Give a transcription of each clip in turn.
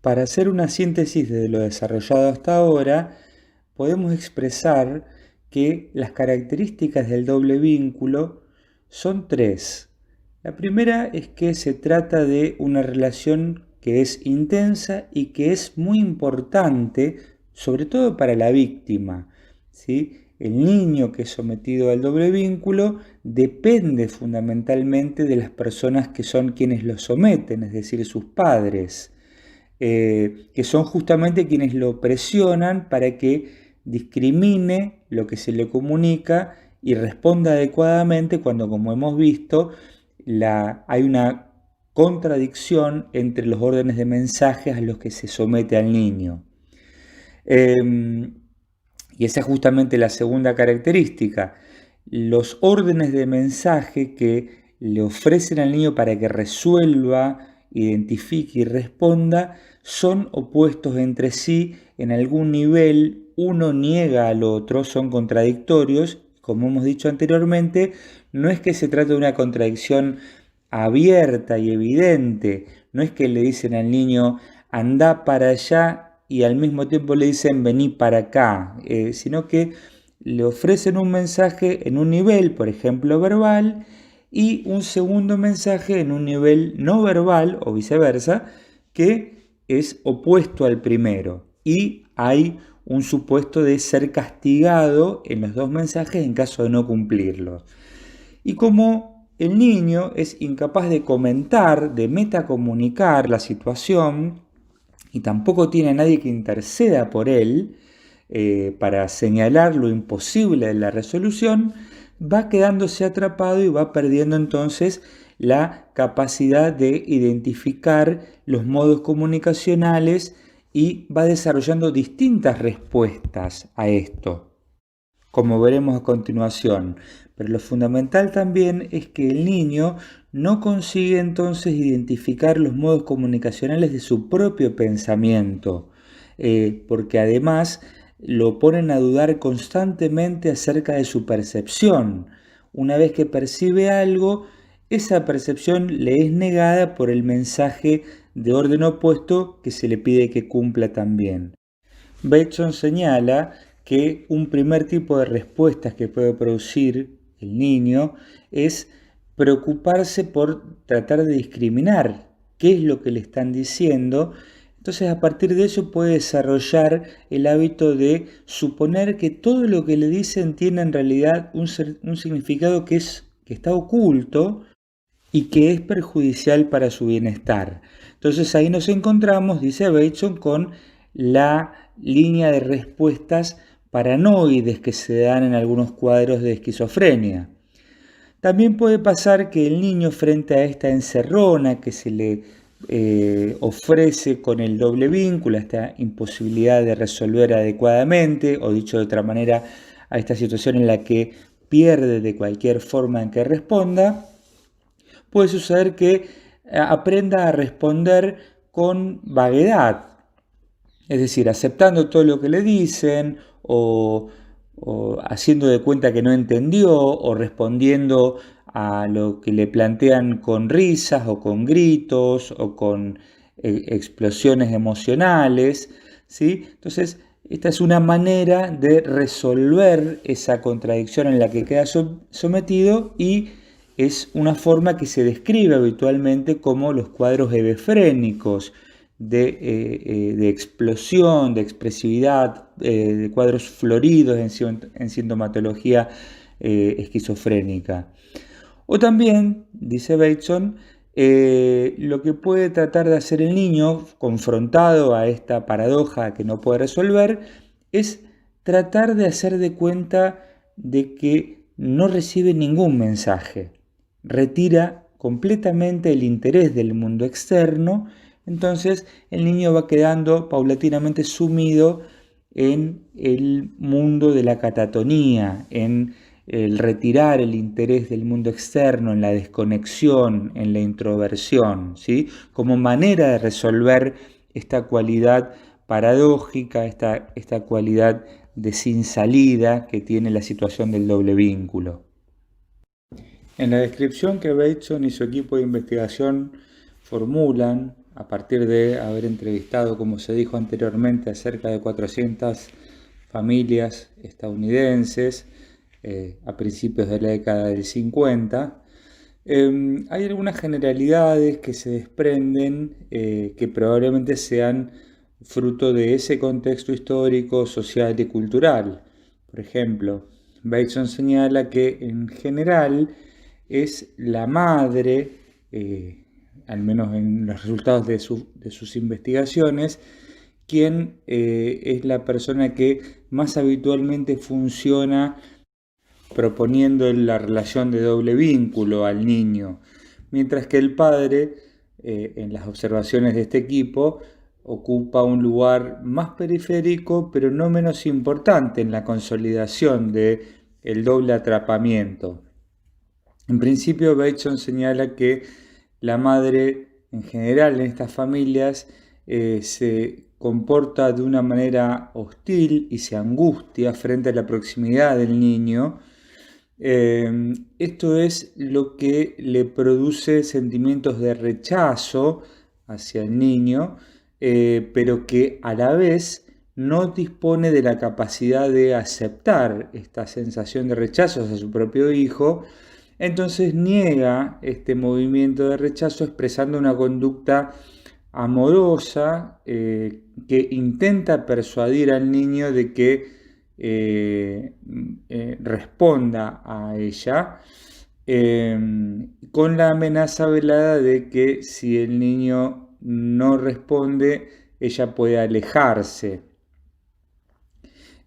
Para hacer una síntesis de lo desarrollado hasta ahora, podemos expresar que las características del doble vínculo son tres. La primera es que se trata de una relación que es intensa y que es muy importante, sobre todo para la víctima, ¿sí? El niño que es sometido al doble vínculo depende fundamentalmente de las personas que son quienes lo someten, es decir, sus padres. Que son justamente quienes lo presionan para que discrimine lo que se le comunica y responda adecuadamente cuando, como hemos visto, hay una contradicción entre los órdenes de mensajes a los que se somete al niño. Y esa es justamente la segunda característica. Los órdenes de mensaje que le ofrecen al niño para que resuelva, identifique y responda son opuestos entre sí en algún nivel, uno niega al otro, son contradictorios. Como hemos dicho anteriormente, no es que se trate de una contradicción abierta y evidente, no es que le dicen al niño anda para allá y al mismo tiempo le dicen vení para acá, sino que le ofrecen un mensaje en un nivel, por ejemplo, verbal, y un segundo mensaje en un nivel no verbal o viceversa, que es opuesto al primero. Y hay un supuesto de ser castigado en los dos mensajes en caso de no cumplirlos. Y como el niño es incapaz de comentar, de metacomunicar la situación, y tampoco tiene a nadie que interceda por él para señalar lo imposible de la resolución, va quedándose atrapado y va perdiendo entonces la capacidad de identificar los modos comunicacionales y va desarrollando distintas respuestas a esto, como veremos a continuación. Pero lo fundamental también es que el niño no consigue entonces identificar los modos comunicacionales de su propio pensamiento, porque además lo ponen a dudar constantemente acerca de su percepción. Una vez que percibe algo, esa percepción le es negada por el mensaje de orden opuesto que se le pide que cumpla también. Bateson señala que un primer tipo de respuestas que puede producir el niño es preocuparse por tratar de discriminar qué es lo que le están diciendo. Entonces, a partir de eso puede desarrollar el hábito de suponer que todo lo que le dicen tiene en realidad un significado que está oculto y que es perjudicial para su bienestar. Entonces ahí nos encontramos, dice Bateson, con la línea de respuestas paranoides que se dan en algunos cuadros de esquizofrenia. También puede pasar que el niño, frente a esta encerrona que se le ofrece con el doble vínculo, a esta imposibilidad de resolver adecuadamente, o dicho de otra manera, a esta situación en la que pierde de cualquier forma en que responda, puede suceder que aprenda a responder con vaguedad, es decir, aceptando todo lo que le dicen o haciendo de cuenta que no entendió o respondiendo a lo que le plantean con risas o con gritos o con explosiones emocionales, ¿sí? Entonces, esta es una manera de resolver esa contradicción en la que queda sometido y es una forma que se describe habitualmente como los cuadros hebefrénicos de explosión, de expresividad, de cuadros floridos en sintomatología esquizofrénica. O también, dice Bateson, lo que puede tratar de hacer el niño, confrontado a esta paradoja que no puede resolver, es tratar de hacer de cuenta de que no recibe ningún mensaje. Retira completamente el interés del mundo externo, entonces el niño va quedando paulatinamente sumido en el mundo de la catatonía, en el retirar el interés del mundo externo, en la desconexión, en la introversión, ¿sí? Como manera de resolver esta cualidad paradójica, esta cualidad de sin salida que tiene la situación del doble vínculo. En la descripción que Bateson y su equipo de investigación formulan a partir de haber entrevistado, como se dijo anteriormente, a cerca de 400 familias estadounidenses a principios de la década del 50, hay algunas generalidades que se desprenden que probablemente sean fruto de ese contexto histórico, social y cultural. Por ejemplo, Bateson señala que en general es la madre, al menos en los resultados de sus investigaciones, quien es la persona que más habitualmente funciona proponiendo la relación de doble vínculo al niño, mientras que el padre, en las observaciones de este equipo, ocupa un lugar más periférico, pero no menos importante en la consolidación del doble atrapamiento. En principio, Bateson señala que la madre, en general, en estas familias, se comporta de una manera hostil y se angustia frente a la proximidad del niño. Esto es lo que le produce sentimientos de rechazo hacia el niño, pero que a la vez no dispone de la capacidad de aceptar esta sensación de rechazo hacia su propio hijo. Entonces niega este movimiento de rechazo expresando una conducta amorosa que intenta persuadir al niño de que responda a ella, con la amenaza velada de que si el niño no responde, ella puede alejarse.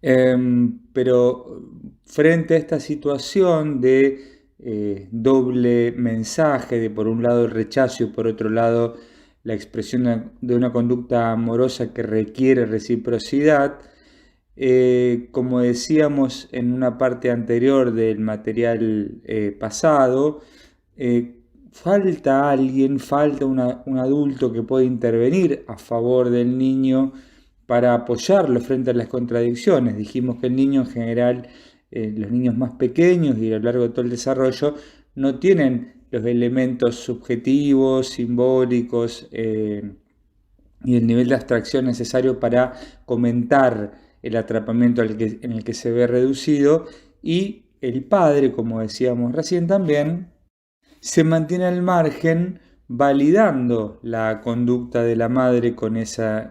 Pero frente a esta situación de doble mensaje, de por un lado el rechazo y por otro lado la expresión de una conducta amorosa que requiere reciprocidad, como decíamos en una parte anterior del material pasado, falta alguien, falta un adulto que pueda intervenir a favor del niño para apoyarlo frente a las contradicciones. Dijimos que el niño en general, los niños más pequeños y a lo largo de todo el desarrollo, no tienen los elementos subjetivos, simbólicos y el nivel de abstracción necesario para comentar el atrapamiento en el que se ve reducido, y el padre, como decíamos recién también, se mantiene al margen validando la conducta de la madre con esa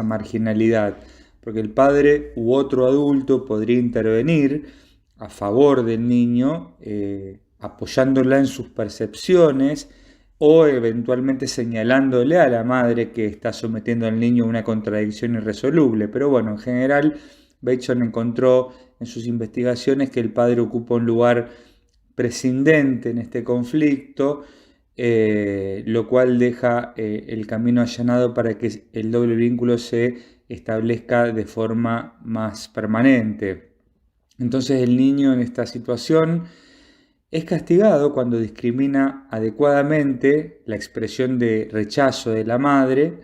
marginalidad, porque el padre u otro adulto podría intervenir a favor del niño, apoyándola en sus percepciones o eventualmente señalándole a la madre que está sometiendo al niño a una contradicción irresoluble. Pero bueno, en general, Bateson encontró en sus investigaciones que el padre ocupa un lugar prescindente en este conflicto, lo cual deja el camino allanado para que el doble vínculo se establezca de forma más permanente. Entonces el niño en esta situación es castigado cuando discrimina adecuadamente la expresión de rechazo de la madre,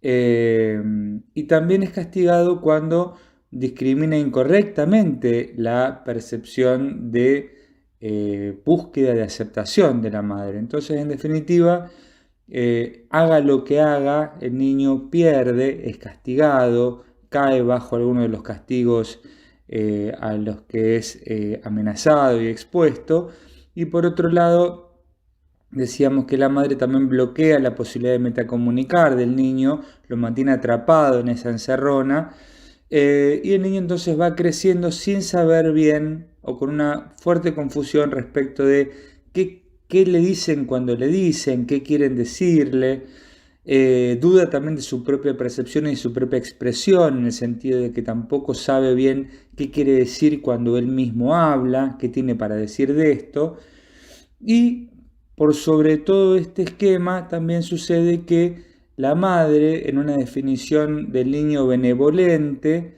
y también es castigado cuando discrimina incorrectamente la percepción de búsqueda de aceptación de la madre. Entonces, en definitiva, haga lo que haga, el niño pierde, es castigado, cae bajo alguno de los castigos a los que es amenazado y expuesto. Y por otro lado, decíamos que la madre también bloquea la posibilidad de metacomunicar del niño, lo mantiene atrapado en esa encerrona, y el niño entonces va creciendo sin saber bien o con una fuerte confusión respecto de qué le dicen cuando le dicen, qué quieren decirle. Duda también de su propia percepción y su propia expresión, en el sentido de que tampoco sabe bien qué quiere decir cuando él mismo habla, qué tiene para decir de esto. Y por sobre todo este esquema también sucede que la madre, en una definición del niño benevolente,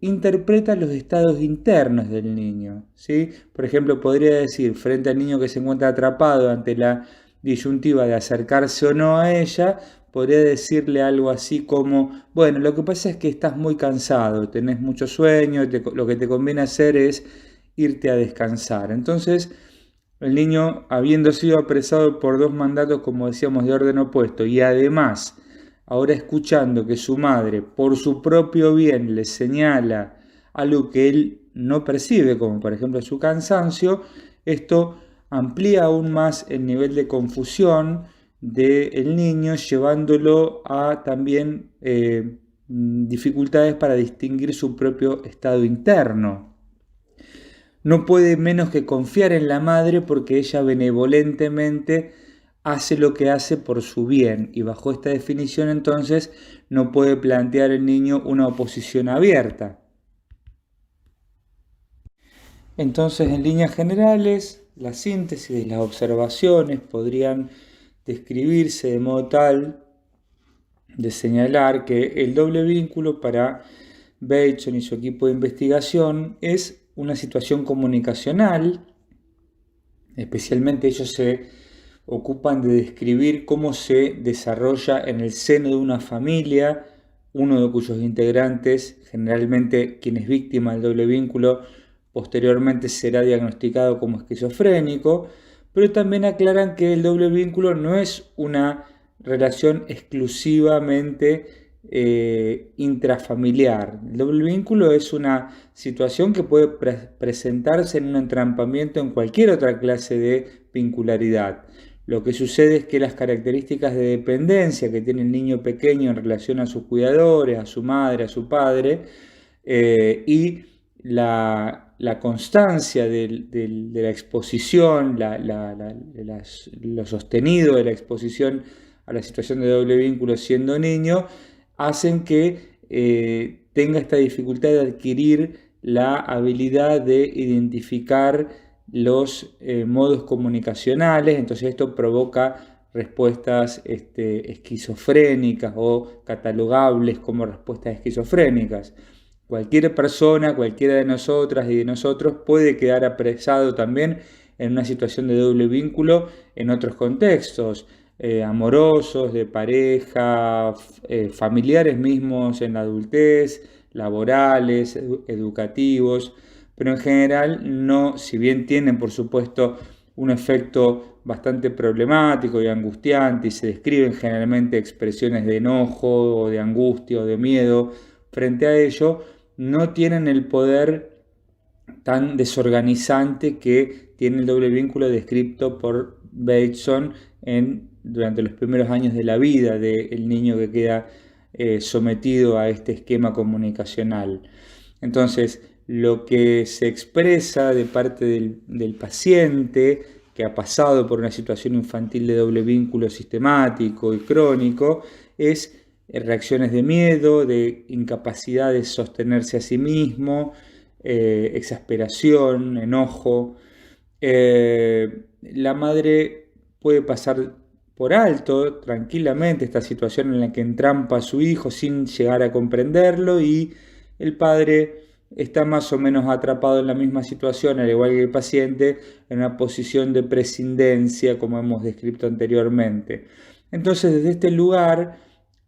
interpreta los estados internos del niño, ¿sí? Por ejemplo, podría decir, frente al niño que se encuentra atrapado ante la disyuntiva de acercarse o no a ella, podría decirle algo así como, bueno, lo que pasa es que estás muy cansado, tenés mucho sueño, lo que te conviene hacer es irte a descansar. Entonces, el niño, habiendo sido apresado por dos mandatos, como decíamos, de orden opuesto, y además ahora escuchando que su madre, por su propio bien, le señala algo que él no percibe, como por ejemplo su cansancio, esto amplía aún más el nivel de confusión del niño, llevándolo a también dificultades para distinguir su propio estado interno. No puede menos que confiar en la madre porque ella benevolentemente hace lo que hace por su bien, y bajo esta definición entonces no puede plantear el niño una oposición abierta. Entonces, en líneas generales, la síntesis de las observaciones podrían describirse de modo tal de señalar que el doble vínculo para Bateson y su equipo de investigación es una situación comunicacional. Especialmente ellos se ocupan de describir cómo se desarrolla en el seno de una familia uno de cuyos integrantes, generalmente quien es víctima del doble vínculo, posteriormente será diagnosticado como esquizofrénico, pero también aclaran que el doble vínculo no es una relación exclusivamente intrafamiliar. El doble vínculo es una situación que puede presentarse en un entrampamiento en cualquier otra clase de vincularidad. Lo que sucede es que las características de dependencia que tiene el niño pequeño en relación a sus cuidadores, a su madre, a su padre, y la constancia de la exposición, lo sostenido de la exposición a la situación de doble vínculo siendo niño, hacen que tenga esta dificultad de adquirir la habilidad de identificar los modos comunicacionales. Entonces esto provoca respuestas esquizofrénicas o catalogables como respuestas esquizofrénicas. Cualquier persona, cualquiera de nosotras y de nosotros puede quedar apresado también en una situación de doble vínculo en otros contextos, amorosos, de pareja, familiares mismos en la adultez, laborales, educativos, pero en general no, si bien tienen por supuesto un efecto bastante problemático y angustiante y se describen generalmente expresiones de enojo o de angustia o de miedo frente a ello, no tienen el poder tan desorganizante que tiene el doble vínculo descrito por Bateson durante los primeros años de la vida del niño que queda sometido a este esquema comunicacional. Entonces, lo que se expresa de parte del paciente que ha pasado por una situación infantil de doble vínculo sistemático y crónico es reacciones de miedo, de incapacidad de sostenerse a sí mismo, exasperación, enojo. La madre puede pasar por alto tranquilamente esta situación en la que entrampa a su hijo sin llegar a comprenderlo, y el padre está más o menos atrapado en la misma situación, al igual que el paciente, en una posición de prescindencia, como hemos descrito anteriormente. Entonces, desde este lugar,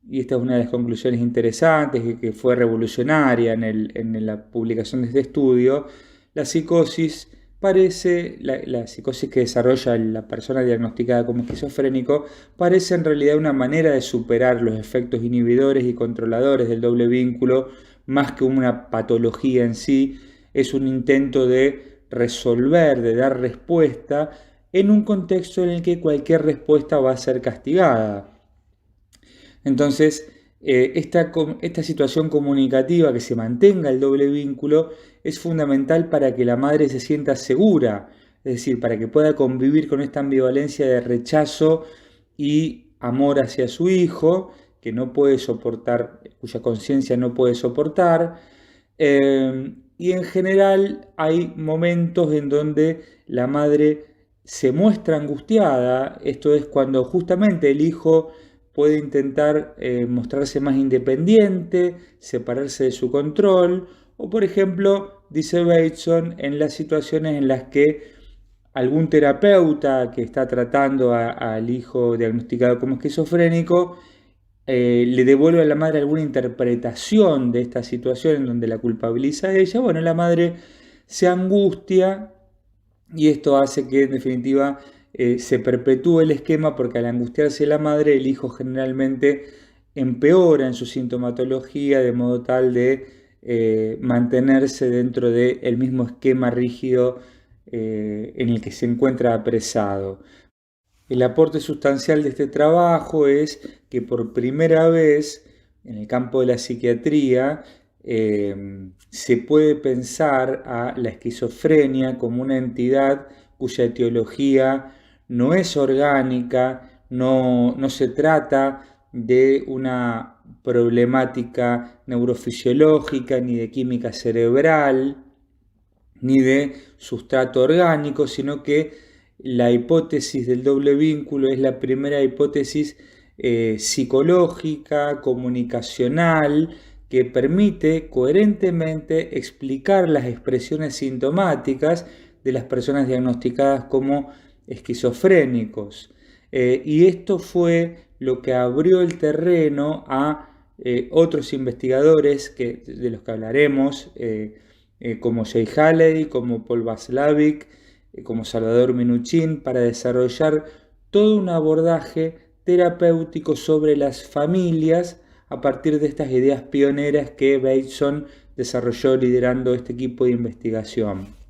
y esta es una de las conclusiones interesantes que fue revolucionaria en la publicación de este estudio, la psicosis la psicosis que desarrolla la persona diagnosticada como esquizofrénico parece en realidad una manera de superar los efectos inhibidores y controladores del doble vínculo, más que una patología en sí. Es un intento de resolver, de dar respuesta en un contexto en el que cualquier respuesta va a ser castigada. Entonces, esta situación comunicativa, que se mantenga el doble vínculo, es fundamental para que la madre se sienta segura, es decir, para que pueda convivir con esta ambivalencia de rechazo y amor hacia su hijo, que no puede soportar, cuya conciencia no puede soportar. Y en general hay momentos en donde la madre se muestra angustiada. Esto es cuando justamente el hijo puede intentar mostrarse más independiente, separarse de su control, o por ejemplo, dice Bateson, en las situaciones en las que algún terapeuta que está tratando al hijo diagnosticado como esquizofrénico le devuelve a la madre alguna interpretación de esta situación en donde la culpabiliza a ella. Bueno, la madre se angustia y esto hace que en definitiva se perpetúe el esquema, porque al angustiarse la madre, el hijo generalmente empeora en su sintomatología de modo tal de mantenerse dentro del mismo esquema rígido en el que se encuentra apresado. El aporte sustancial de este trabajo es que por primera vez en el campo de la psiquiatría se puede pensar a la esquizofrenia como una entidad cuya etiología no es orgánica, no se trata de una problemática neurofisiológica, ni de química cerebral, ni de sustrato orgánico, sino que la hipótesis del doble vínculo es la primera hipótesis psicológica, comunicacional, que permite coherentemente explicar las expresiones sintomáticas de las personas diagnosticadas como esquizofrénicos. Y esto fue lo que abrió el terreno a otros investigadores de los que hablaremos, como Jay Haley, como Paul Václavic, como Salvador Minuchin, para desarrollar todo un abordaje terapéutico sobre las familias a partir de estas ideas pioneras que Bateson desarrolló liderando este equipo de investigación.